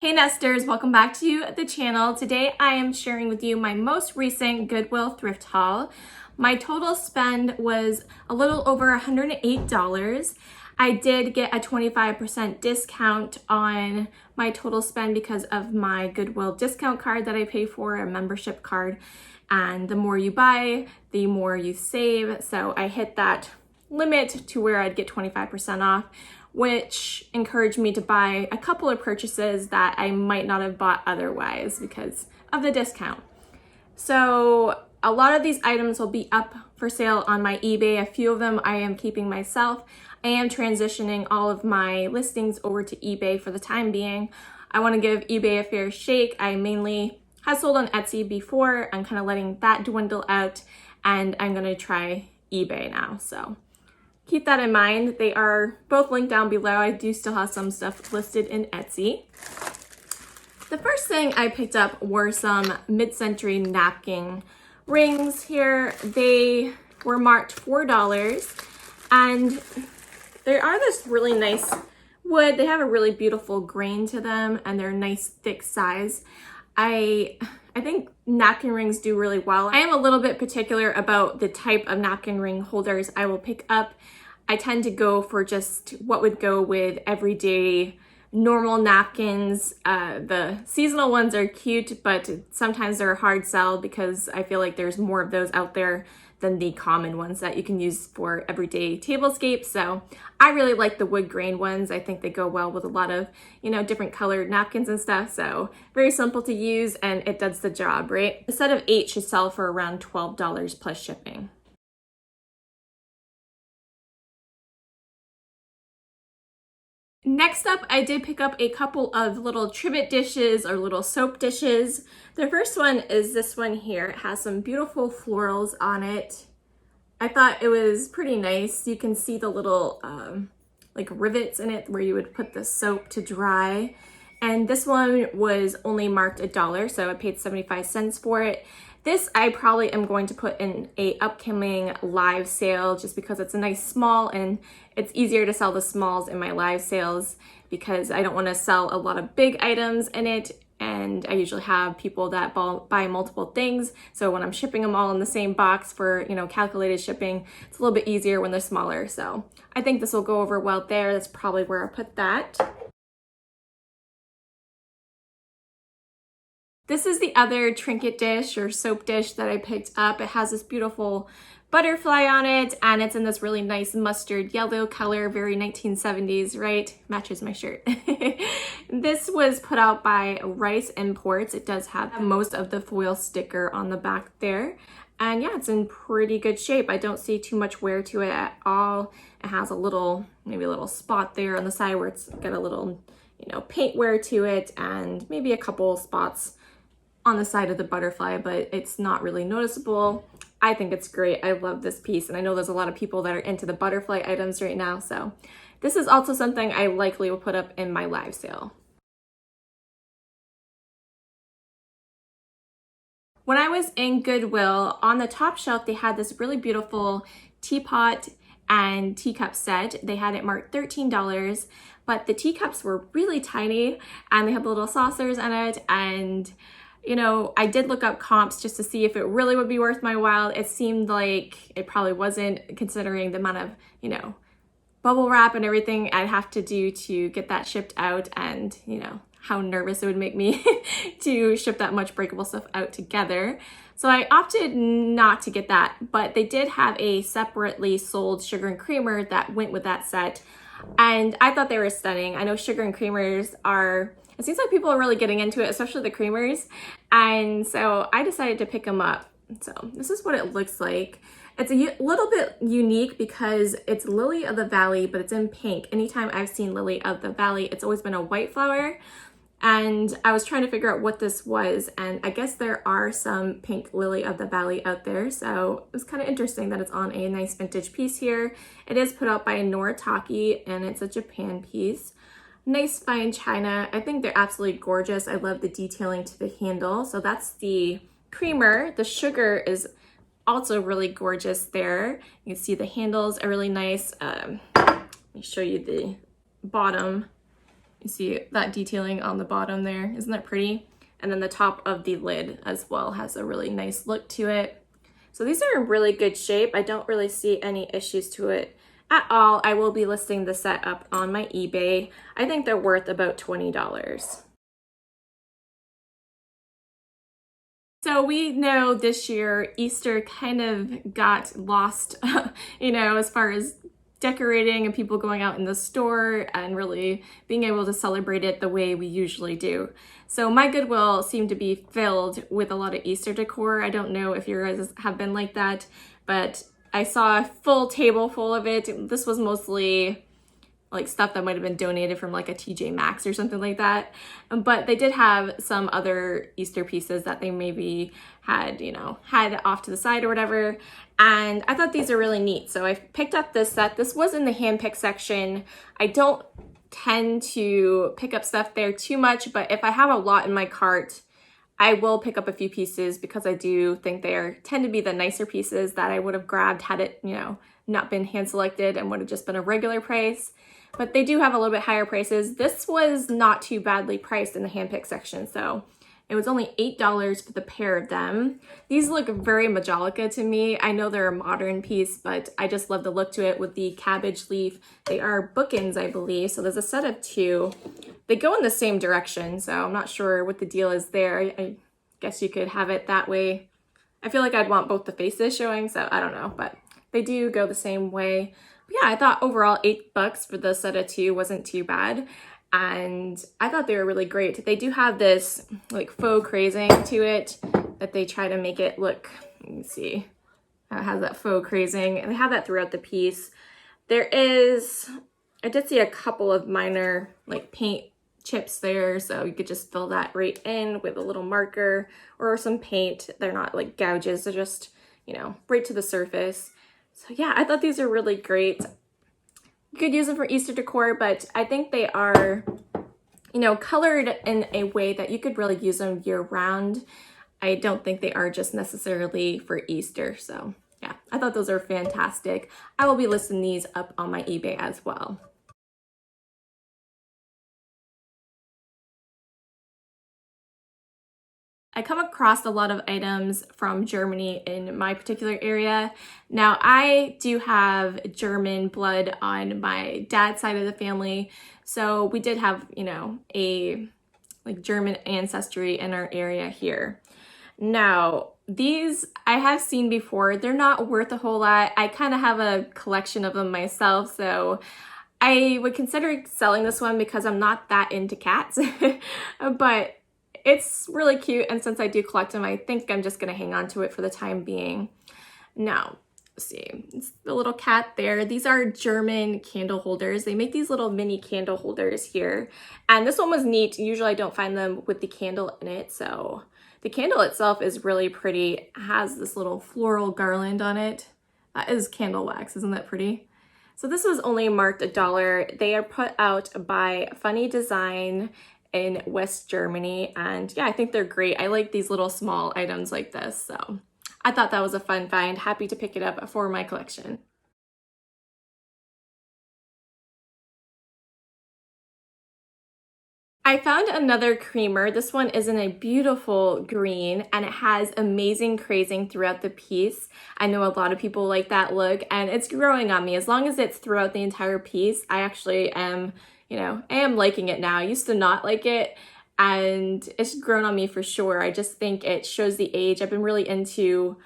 Hey Nesters, welcome back to the channel. Today I am sharing with you my most recent Goodwill Thrift haul. My total spend was a little over $108. I did get a 25% discount on my total spend because of my Goodwill discount card that I pay for, a membership card. And the more you buy, the more you save. So I hit that limit to where I'd get 25% off, which encouraged me to buy a couple of purchases that I might not have bought otherwise because of the discount. So a lot of these items will be up for sale on my eBay. A few of them I am keeping myself. I am transitioning all of my listings over to eBay for the time being. I want to give eBay a fair shake. I mainly have sold on Etsy before. I'm kind of letting that dwindle out, and I'm going to try eBay now. So keep that in mind. They are both linked down below. I do still have some stuff listed in Etsy. The first thing I picked up were some mid-century napkin rings here. They were marked $4, and they are this really nice wood. They have a really beautiful grain to them, and they're a nice thick size. I think napkin rings do really well. I am a little bit particular about the type of napkin ring holders I will pick up. I tend to go for just what would go with everyday normal napkins. The seasonal ones are cute, but sometimes they're a hard sell because I feel like there's more of those out there than the common ones that you can use for everyday tablescapes. So I really like the wood grain ones. I think they go well with a lot of, different colored napkins and stuff. So very simple to use, and it does the job, right? A set of 8 should sell for around $12 plus shipping. Next up, I did pick up a couple of little Trinket dishes or little soap dishes. The first one is this one here. It has some beautiful florals on it. I thought it was pretty nice. You can see the little like rivets in it where you would put the soap to dry. And this one was only marked $1, so I paid 75 cents for it. This I probably am going to put in a upcoming live sale just because it's a nice small, and it's easier to sell the smalls in my live sales because I don't want to sell a lot of big items in it, and I usually have people that buy multiple things. So when I'm shipping them all in the same box for, calculated shipping, it's a little bit easier when they're smaller. So I think this will go over well there. That's probably where I put that. This is the other Trinket dish or soap dish that I picked up. It has this beautiful butterfly on it, and it's in this really nice mustard yellow color, very 1970s, right? Matches my shirt. This was put out by Rice Imports. It does have most of the foil sticker on the back there. And yeah, it's in pretty good shape. I don't see too much wear to it at all. It has maybe a little spot there on the side where it's got a little, paint wear to it, and maybe a couple spots on the side of the butterfly, but it's not really noticeable. I think it's great. I love this piece, and I know there's a lot of people that are into the butterfly items right now, so this is also something I likely will put up in my live sale. When I was in Goodwill, on the top shelf, they had this really beautiful teapot and teacup set. They had it marked $13, but the teacups were really tiny, and they had the little saucers in it, and I did look up comps just to see if it really would be worth my while. It seemed like it probably wasn't, considering the amount of, bubble wrap and everything I'd have to do to get that shipped out, and, how nervous it would make me to ship that much breakable stuff out together. So I opted not to get that, but they did have a separately sold sugar and creamer that went with that set, and I thought they were stunning. I know sugar and creamers it seems like people are really getting into it, especially the creamers. And so I decided to pick them up. So this is what it looks like. It's a little bit unique because it's Lily of the Valley, but it's in pink. Anytime I've seen Lily of the Valley, it's always been a white flower. And I was trying to figure out what this was. And I guess there are some pink Lily of the Valley out there. So it was kind of interesting that it's on a nice vintage piece here. It is put out by Noritake, and it's a Japan piece. Nice fine china. I think they're absolutely gorgeous. I love the detailing to the handle. So that's the creamer. The sugar is also really gorgeous there. You can see the handles are really nice. Let me show you the bottom. You see that detailing on the bottom there. Isn't that pretty? And then the top of the lid as well has a really nice look to it. So these are in really good shape. I don't really see any issues to it at all. I will be listing the set up on my eBay. I think they're worth about $20. So we know this year Easter kind of got lost, as far as decorating and people going out in the store and really being able to celebrate it the way we usually do. So my Goodwill seemed to be filled with a lot of Easter decor. I don't know if yours have been like that, but I saw a full table full of it. This was mostly like stuff that might have been donated from like a TJ Maxx or something like that. But they did have some other Easter pieces that they maybe had, had off to the side or whatever. And I thought these are really neat. So I picked up this set. This was in the handpick section. I don't tend to pick up stuff there too much, but if I have a lot in my cart, I will pick up a few pieces because I do think tend to be the nicer pieces that I would have grabbed had it, not been hand selected and would have just been a regular price. But they do have a little bit higher prices. This was not too badly priced in the handpick section, so it was only $8 for the pair of them. These look very Majolica to me. I know they're a modern piece, but I just love the look to it with the cabbage leaf. They are bookends, I believe, so there's a set of two. They go in the same direction, so I'm not sure what the deal is there. I guess you could have it that way. I feel like I'd want both the faces showing, so I don't know, but they do go the same way. But yeah, I thought overall $8 for the set of two wasn't too bad. And I thought they were really great. They do have this like faux crazing to it that they try to make it look, let me see, it has that faux crazing, and they have that throughout the piece. I did see a couple of minor like paint chips there, so you could just fill that right in with a little marker or some paint. They're not like gouges, they're just, right to the surface. So yeah, I thought these are really great. You could use them for Easter decor, but I think they are, colored in a way that you could really use them year round. I don't think they are just necessarily for Easter. So yeah, I thought those are fantastic. I will be listing these up on my eBay as well. I come across a lot of items from Germany in my particular area. Now, I do have German blood on my dad's side of the family, so we did have, a like German ancestry in our area here. Now, these I have seen before. They're not worth a whole lot. I kind of have a collection of them myself, so I would consider selling this one because I'm not that into cats, but it's really cute, and since I do collect them, I think I'm just going to hang on to it for the time being. Now, let's see, it's the little cat there. These are German candle holders. They make these little mini candle holders here, and this one was neat. Usually I don't find them with the candle in it, so the candle itself is really pretty. It has this little floral garland on it. That is candle wax. Isn't that pretty? So this was only marked $1. They are put out by Funny Design in West Germany, and yeah, I think they're great. I like these little small items like this, so I thought that was a fun find. Happy to pick it up for my collection. I found another creamer. This one is in a beautiful green, and it has amazing crazing throughout the piece. I know a lot of people like that look, and it's growing on me. As long as it's throughout the entire piece, I actually am I am liking it now. I used to not like it, and it's grown on me for sure. I just think it shows the age. I've been really into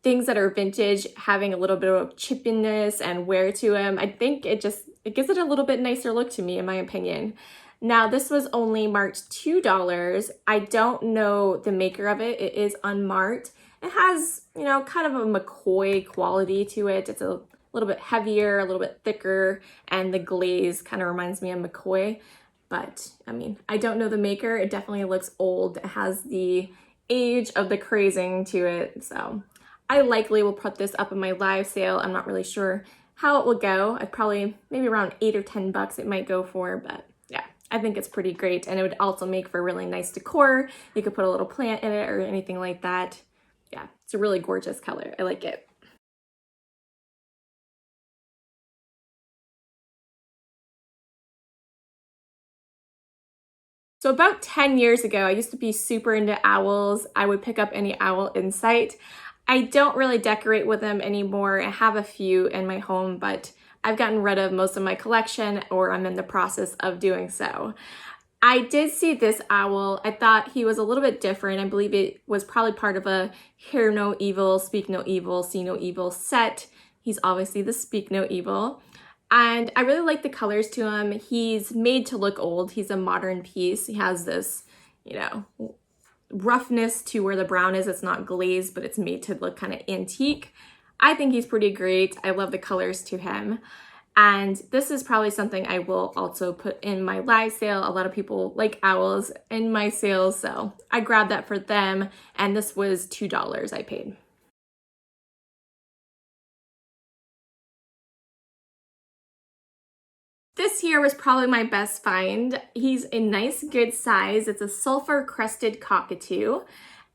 things that are vintage, having a little bit of chippiness and wear to them. I think it gives it a little bit nicer look to me, in my opinion. Now, this was only marked $2. I don't know the maker of it. It is unmarked. It has, kind of a McCoy quality to it. It's a little bit heavier, a little bit thicker, and the glaze kind of reminds me of McCoy. But I mean, I don't know the maker. It definitely looks old. It has the age of the crazing to it. So I likely will put this up in my live sale. I'm not really sure how it will go. I'd probably maybe around $8 or $10 it might go for, but yeah, I think it's pretty great. And it would also make for really nice decor. You could put a little plant in it or anything like that. Yeah, it's a really gorgeous color. I like it. So about 10 years ago, I used to be super into owls. I would pick up any owl in sight. I don't really decorate with them anymore. I have a few in my home, but I've gotten rid of most of my collection, or I'm in the process of doing so. I did see this owl. I thought he was a little bit different. I believe it was probably part of a Hear No Evil, Speak No Evil, See No Evil set. He's obviously the Speak No Evil. And I really like the colors to him. He's made to look old. He's a modern piece. He has this, you know, roughness to where the brown is. It's not glazed, but it's made to look kind of antique. I think he's pretty great. I love the colors to him. And this is probably something I will also put in my live sale. A lot of people like owls in my sales, so I grabbed that for them. And this was $2 I paid. This here was probably my best find. He's a nice, good size. It's a sulfur-crested cockatoo,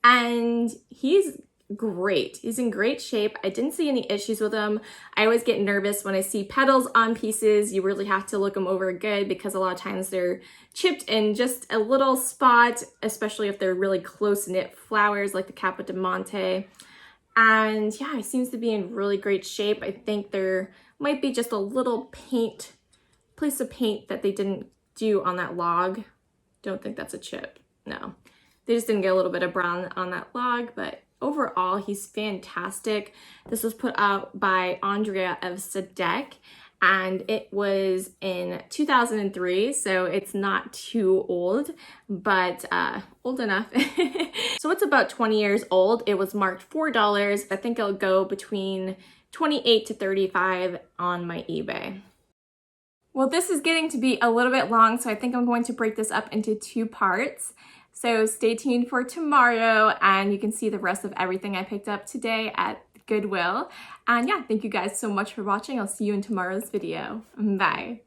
and he's great. He's in great shape. I didn't see any issues with him. I always get nervous when I see petals on pieces. You really have to look them over good because a lot of times they're chipped in just a little spot, especially if they're really close-knit flowers like the Capodimonte. And yeah, he seems to be in really great shape. I think there might be just a little piece of paint that they didn't do on that log. Don't think that's a chip. No, they just didn't get a little bit of brown on that log, but overall he's fantastic. This was put out by Andrea of Sadek, and it was in 2003, so it's not too old, but old enough. So it's about 20 years old. It was marked $4. I think it'll go between 28 to 35 on my eBay. Well, this is getting to be a little bit long, so I think I'm going to break this up into 2 parts. So stay tuned for tomorrow, and you can see the rest of everything I picked up today at Goodwill. And yeah, thank you guys so much for watching. I'll see you in tomorrow's video. Bye.